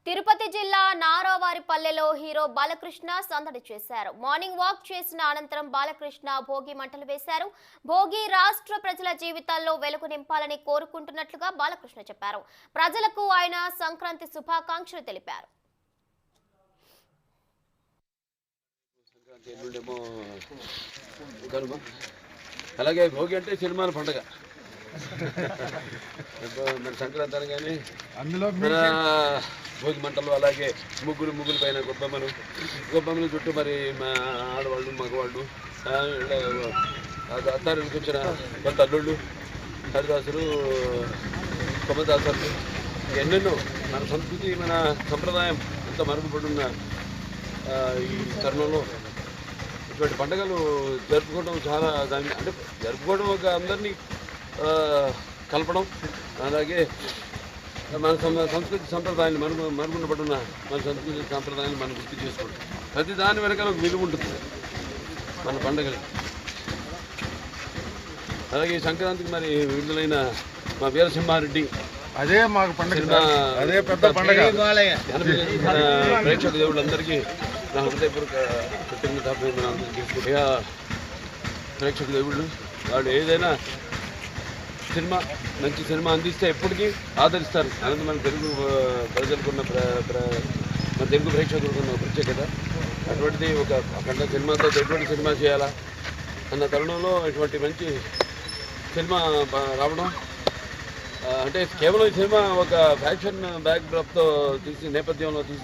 తిరుపతి జిల్లా నారావారిపల్లెలో హీరో బాలకృష్ణ సందడి చేశారు. మార్నింగ్ వాక్ చేసిన అనంతరం బాలకృష్ణ భోగి మంటలు వేశారు. భోగి రాష్ట్ర ప్రజల జీవితాల్లో వెలుగు నింపాలని కోరుకుంటున్నట్లుగా బాలకృష్ణ చెప్పారు. ప్రజలకు ఆయన సంక్రాంతి శుభాకాంక్షలు తెలిపారు. అలాగే భోగి అంటే సినిమాల పండుగ. మన సంక్రాంతి అనగానే అందులో మన భోగి మంటలు, అలాగే ముగ్గులు పైన గొబ్బమ్మలు చుట్టూ మరి మా ఆడవాళ్ళు మగవాళ్ళు అత్తారికి వచ్చిన కొంత అల్లుళ్ళు, హరిదాసులు, కొమ్మదాసులు, ఎన్నెన్నో మన సంస్కృతి మన సంప్రదాయం ఎంత మరుగుపడున్న ఈ తరుణంలో ఇటువంటి పండుగలు జరుపుకోవడం చాలా అంటే జరుపుకోవడం ఒక అందరినీ కలపడం, అలాగే మన సంస్కృతి సంప్రదాయాన్ని మరుగున పడున్న మన సంస్కృతి సంప్రదాయాన్ని మనం గుర్తు చేసుకోవడం, ప్రతి దాని వెనకాల ఒక విలువ ఉంటుంది మన పండుగలు. అలాగే సంక్రాంతికి మరి విడుదలైన మా వీరసింహారెడ్డి అదే మాకు పండుగ, అదే పెద్ద పండుగ. మన ప్రేక్షక దేవుళ్ళందరికీ నా హృదయపూర్వక కృతజ్ఞతాభివందనాలు తీసుకుంటే, ప్రేక్షక దేవుళ్ళు వాళ్ళు ఏదైనా మంచి సినిమా అందిస్తే ఎప్పటికీ ఆదరిస్తారు. అలాగే మన తెలుగు ప్రజలకున్న మన తెలుగు ప్రేక్షకులకు ఉన్న ప్రత్యేకత అటువంటిది. ఒక అఖండ సినిమాతో ఎటువంటి సినిమా చేయాలా అన్న తరుణంలో ఇటువంటి మంచి సినిమా రావడం, అంటే కేవలం ఈ సినిమా ఒక ఫ్యాషన్ బ్యాక్డ్రాప్తో నేపథ్యంలో తీసిన